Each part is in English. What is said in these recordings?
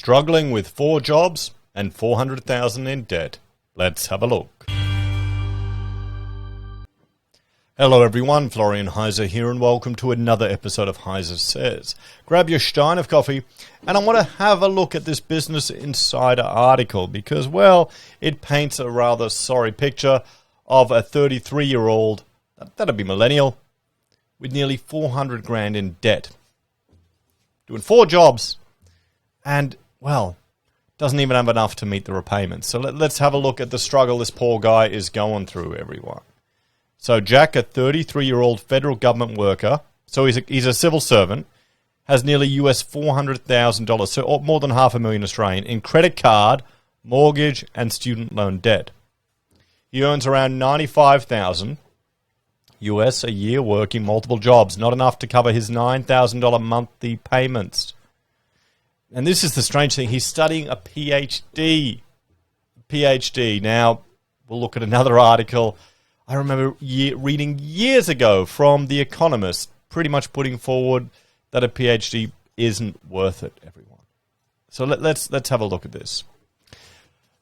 Struggling with 4 jobs and $400,000 in debt. Let's have a look. Hello everyone, Florian.Heise here, and welcome to another episode of HeiseSays. Grab your stein of coffee, and I want to have a look at this Business Insider article because, well, it paints a rather sorry picture of a 33-year-old, that'd be millennial, with nearly 400 grand in debt. Doing 4 jobs, and, well, doesn't even have enough to meet the repayments. So let's have a look at the struggle this poor guy is going through, everyone. So Jack, a 33-year-old federal government worker, so he's a civil servant, has nearly US $400,000, so more than $500,000 Australian, in credit card, mortgage, and student loan debt. He earns around $95,000 US a year working multiple jobs, not enough to cover his $9,000 monthly payments. And this is the strange thing, he's studying a PhD. Now, we'll look at another article I remember reading years ago from The Economist, pretty much putting forward that a PhD isn't worth it, everyone. So let's have a look at this.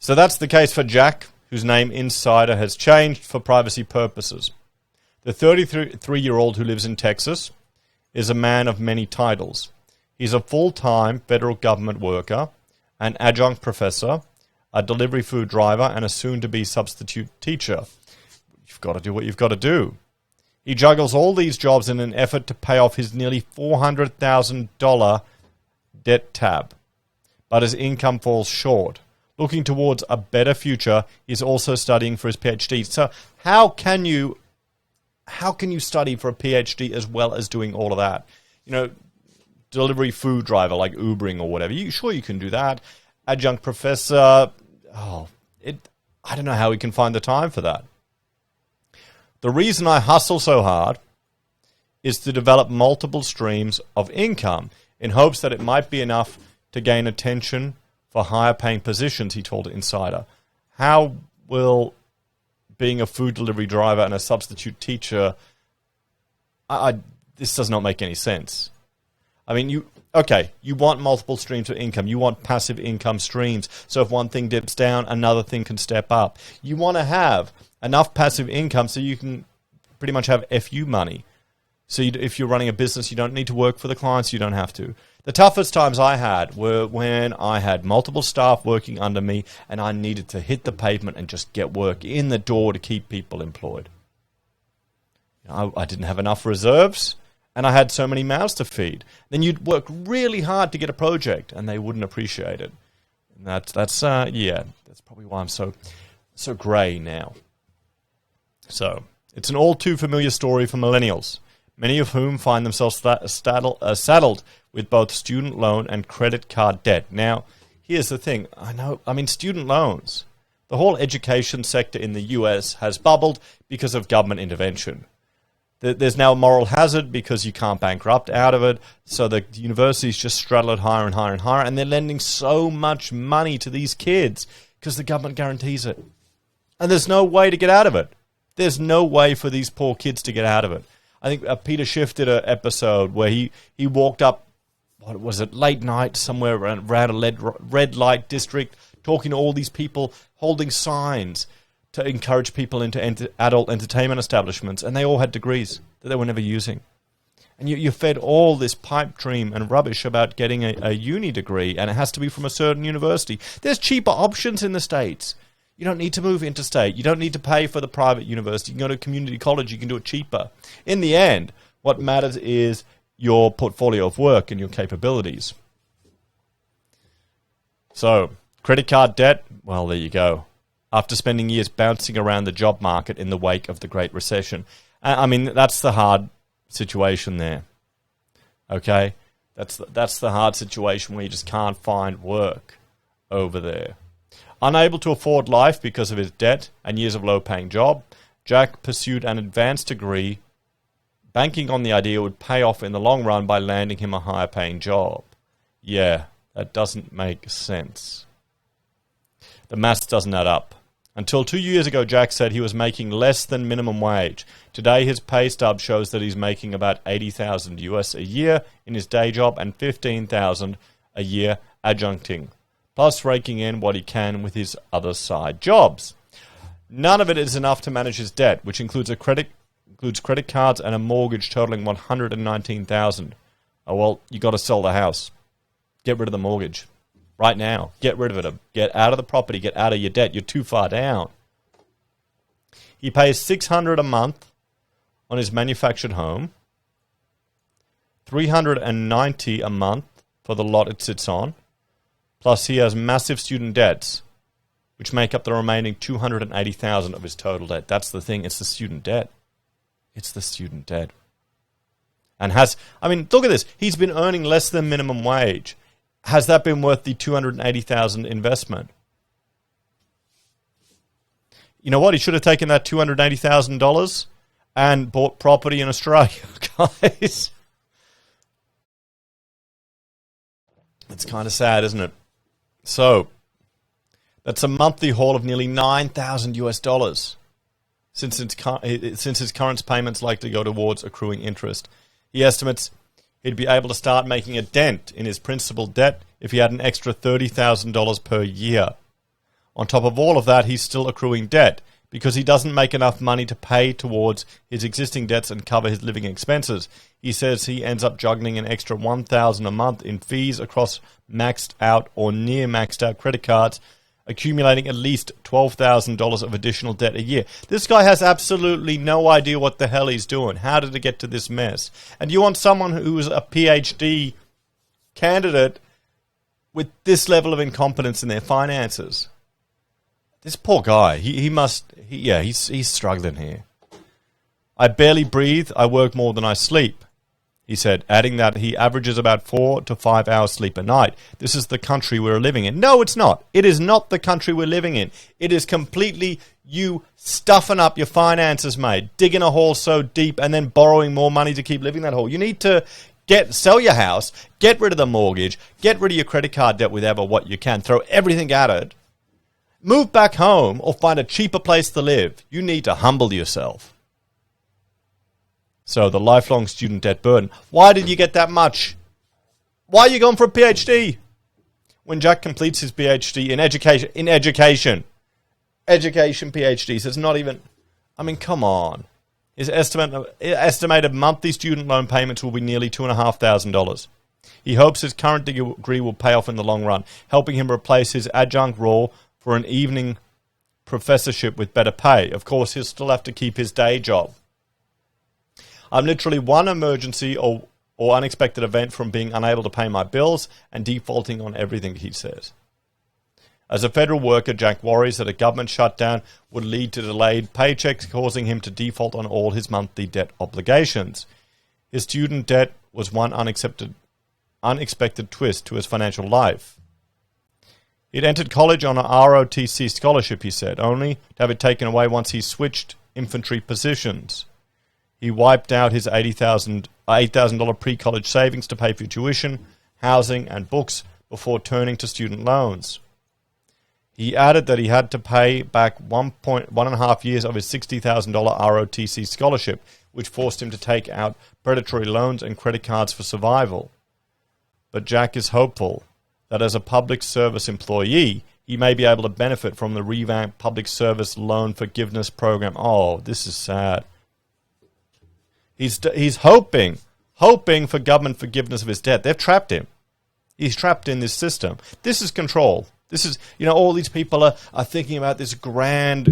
So that's the case for Jack, whose name Insider has changed for privacy purposes. The 33-year-old who lives in Texas is a man of many titles. He's a full-time federal government worker, an adjunct professor, a delivery food driver, and a soon-to-be substitute teacher. You've got to do what you've got to do. He juggles all these jobs in an effort to pay off his nearly $400,000 debt tab, but his income falls short. Looking towards a better future, he's also studying for his PhD. So how can you study for a PhD as well as doing all of that? You know, delivery food driver like Ubering or whatever. Sure, you can do that. Adjunct professor. I don't know how he can find the time for that. The reason I hustle so hard is to develop multiple streams of income in hopes that it might be enough to gain attention for higher paying positions, he told Insider. How will being a food delivery driver and a substitute teacher, this does not make any sense. I mean, you want multiple streams of income. You want passive income streams. So if one thing dips down, another thing can step up. You want to have enough passive income so you can pretty much have FU money. So if you're running a business, you don't need to work for the clients. You don't have to. The toughest times I had were when I had multiple staff working under me and I needed to hit the pavement and just get work in the door to keep people employed. I didn't have enough reserves. And I had so many mouths to feed. Then you'd work really hard to get a project, and they wouldn't appreciate it. And that's probably why I'm so grey now. So it's an all too familiar story for millennials, many of whom find themselves saddled with both student loan and credit card debt. Now, here's the thing. Student loans. The whole education sector in the US has bubbled because of government intervention. There's now a moral hazard because you can't bankrupt out of it, so the universities just straddle it higher and higher and higher, and they're lending so much money to these kids because the government guarantees it. And there's no way to get out of it. There's no way for these poor kids to get out of it. I think Peter Schiff did an episode where he walked up, late night somewhere around a red light district, talking to all these people, holding signs to encourage people into adult entertainment establishments, and they all had degrees that they were never using. And you're fed all this pipe dream and rubbish about getting a uni degree, and it has to be from a certain university. There's cheaper options in the States. You don't need to move interstate. You don't need to pay for the private university. You can go to community college. You can do it cheaper. In the end, what matters is your portfolio of work and your capabilities. So, credit card debt, well, there you go. After spending years bouncing around the job market in the wake of the Great Recession. That's the hard situation there. Okay? That's the hard situation where you just can't find work over there. Unable to afford life because of his debt and years of low-paying job, Jack pursued an advanced degree, banking on the idea it would pay off in the long run by landing him a higher-paying job. Yeah, that doesn't make sense. The maths doesn't add up. Until 2 years ago, Jack said he was making less than minimum wage. Today, his pay stub shows that he's making about $80,000 US a year in his day job and $15,000 a year adjuncting, plus raking in what he can with his other side jobs. None of it is enough to manage his debt, which includes credit cards and a mortgage totaling $119,000. Oh well, you got to sell the house. Get rid of the mortgage right now. Get rid of it. Get out of the property. Get out of your debt. You're too far down. He pays $600 a month on his manufactured home, $390 a month for the lot it sits on, plus he has massive student debts, which make up the remaining $280,000 of his total debt. That's the thing. It's the student debt. It's the student debt. And look at this. He's been earning less than minimum wage. Has that been worth the $280,000 investment? You know what? He should have taken that $280,000 and bought property in Australia, guys. It's kind of sad, isn't it? So, that's a monthly haul of nearly $9,000 since his current payments likely go towards accruing interest. He estimates he'd be able to start making a dent in his principal debt if he had an extra $30,000 per year. On top of all of that, he's still accruing debt because he doesn't make enough money to pay towards his existing debts and cover his living expenses. He says he ends up juggling an extra $1,000 a month in fees across maxed out or near maxed out credit cards, accumulating at least $12,000 of additional debt a year. This guy has absolutely no idea what the hell he's doing. How did it get to this mess? And you want someone who's a PhD candidate with this level of incompetence in their finances. This poor guy, he's struggling here. I barely breathe. I work more than I sleep, he said, adding that he averages about 4 to 5 hours sleep a night. This is the country we're living in. No, it's not. It is not the country we're living in. It is completely you stuffing up your finances, mate, digging a hole so deep and then borrowing more money to keep living that hole. You need to sell your house, get rid of the mortgage, get rid of your credit card debt with what you can, throw everything at it, move back home or find a cheaper place to live. You need to humble yourself. So the lifelong student debt burden. Why did you get that much? Why are you going for a PhD? When Jack completes his PhD in education PhD, so it's not even, come on. His estimated monthly student loan payments will be nearly $2,500. He hopes his current degree will pay off in the long run, helping him replace his adjunct role for an evening professorship with better pay. Of course, he'll still have to keep his day job. I'm literally one emergency or unexpected event from being unable to pay my bills and defaulting on everything, he says. As a federal worker, Jack worries that a government shutdown would lead to delayed paychecks, causing him to default on all his monthly debt obligations. His student debt was one unexpected twist to his financial life. He'd entered college on an ROTC scholarship, he said, only to have it taken away once he switched infantry positions. He wiped out his $8,000 pre-college savings to pay for tuition, housing, and books before turning to student loans. He added that he had to pay back 1.5 years of his $60,000 ROTC scholarship, which forced him to take out predatory loans and credit cards for survival. But Jack is hopeful that as a public service employee, he may be able to benefit from the revamped public service loan forgiveness program. Oh, this is sad. He's hoping for government forgiveness of his debt. They've trapped him. He's trapped in this system. This is control. This is, all these people are thinking about this grand,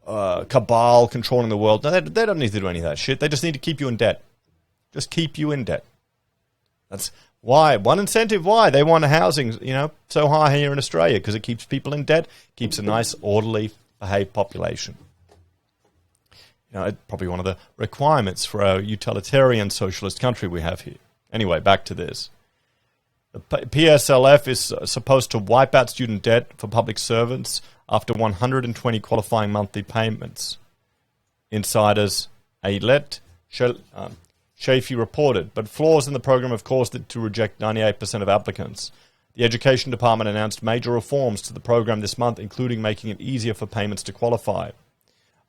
cabal controlling the world. No, they don't need to do any of that shit. They just need to keep you in debt. Just keep you in debt. That's why. One incentive why they want housing, so high here in Australia, because it keeps people in debt, keeps a nice, orderly, behaved population. It's probably one of the requirements for our utilitarian socialist country we have here. Anyway, back to this. The PSLF is supposed to wipe out student debt for public servants after 120 qualifying monthly payments. Insiders Alet Shafee reported, but flaws in the program have caused it to reject 98% of applicants. The Education Department announced major reforms to the program this month, including making it easier for payments to qualify.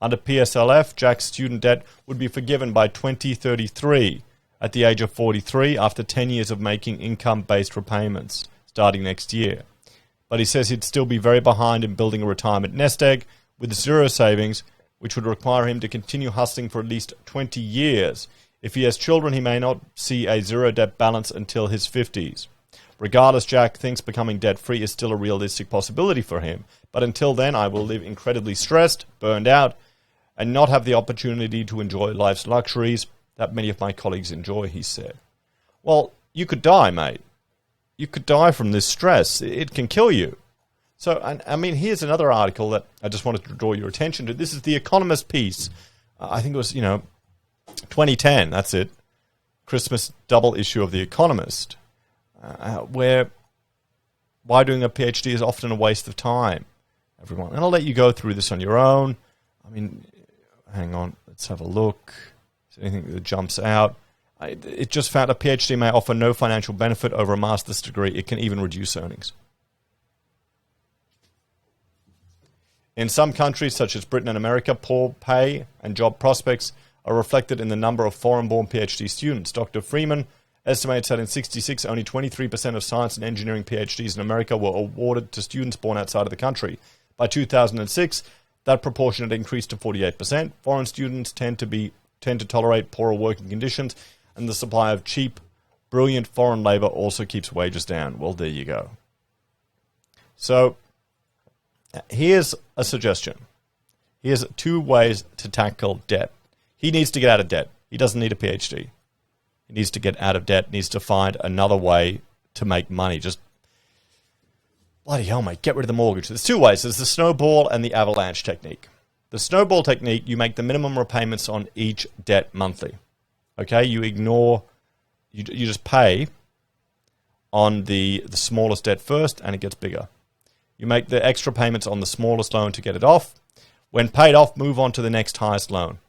Under PSLF, Jack's student debt would be forgiven by 2033 at the age of 43 after 10 years of making income-based repayments. starting next year. But he says he'd still be very behind in building a retirement nest egg with zero savings, which would require him to continue hustling for at least 20 years. If he has children, he may not see a zero debt balance until his 50s. Regardless, Jack thinks becoming debt-free is still a realistic possibility for him. But until then, I will live incredibly stressed, burned out, and not have the opportunity to enjoy life's luxuries that many of my colleagues enjoy, he said. Well, you could die, mate. You could die from this stress. It can kill you. So, I mean, here's another article that I just wanted to draw your attention to. This is the Economist piece. I think it was, 2010, that's it. Christmas double issue of the Economist, where why doing a PhD is often a waste of time, everyone. And I'll let you go through this on your own. I mean, hang on, let's have a look. Is there anything that jumps out? It just found a PhD may offer no financial benefit over a master's degree. It can even reduce earnings. In some countries, such as Britain and America, poor pay and job prospects are reflected in the number of foreign-born PhD students. Dr. Freeman estimates that in 1966, only 23% of science and engineering PhDs in America were awarded to students born outside of the country. By 2006, that proportion had increased to 48%. Foreign students tend to tolerate poorer working conditions, and the supply of cheap, brilliant foreign labor also keeps wages down. Well, there you go. So, here's a suggestion. Here's 2 ways to tackle debt. He needs to get out of debt. He doesn't need a PhD. He needs to get out of debt, needs to find another way to make money. Just, bloody hell, mate, get rid of the mortgage. There's 2 ways. There's the snowball and the avalanche technique. The snowball technique, you make the minimum repayments on each debt monthly. Okay, you just pay on the smallest debt first, and it gets bigger. You make the extra payments on the smallest loan to get it off. When paid off, move on to the next highest loan.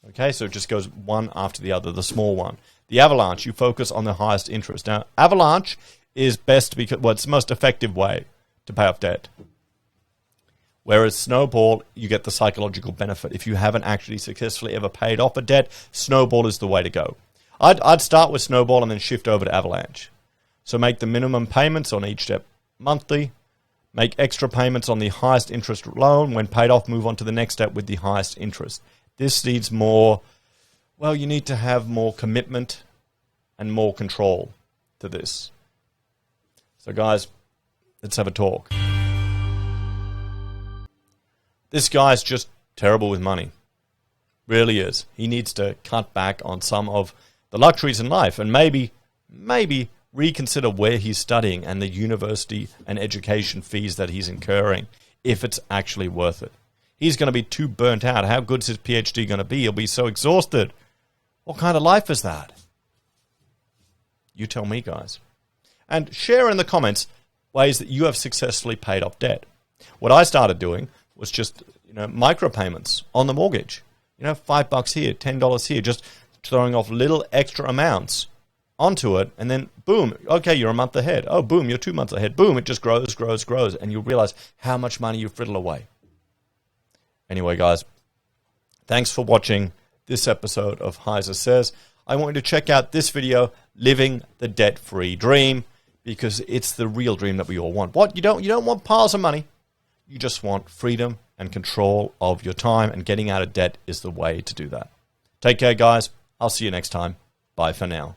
Okay, so it just goes one after the other, the small one. The avalanche, you focus on the highest interest. Now, avalanche is best because, it's the most effective way to pay off debt. Whereas snowball, you get the psychological benefit. If you haven't actually successfully ever paid off a debt, snowball is the way to go. I'd start with snowball and then shift over to avalanche. So make the minimum payments on each debt monthly. Make extra payments on the highest interest loan. When paid off, move on to the next step with the highest interest. This needs more, you need to have more commitment and more control to this. So guys, let's have a talk. This guy's just terrible with money. Really is. He needs to cut back on some of the luxuries in life and maybe reconsider where he's studying and the university and education fees that he's incurring, if it's actually worth it. He's going to be too burnt out. How good's his PhD going to be? He'll be so exhausted. What kind of life is that? You tell me, guys. And share in the comments ways that you have successfully paid off debt. What I started doing was just, micropayments on the mortgage. $5 here, $10 here, just throwing off little extra amounts onto it, and then boom, okay, you're a month ahead. Oh, boom, you're 2 months ahead. Boom, it just grows, and you'll realize how much money you friddle away. Anyway, guys, thanks for watching this episode of Heise Says. I want you to check out this video, Living the Debt-Free Dream, because it's the real dream that we all want. You don't want piles of money. You just want freedom and control of your time, and getting out of debt is the way to do that. Take care, guys. I'll see you next time. Bye for now.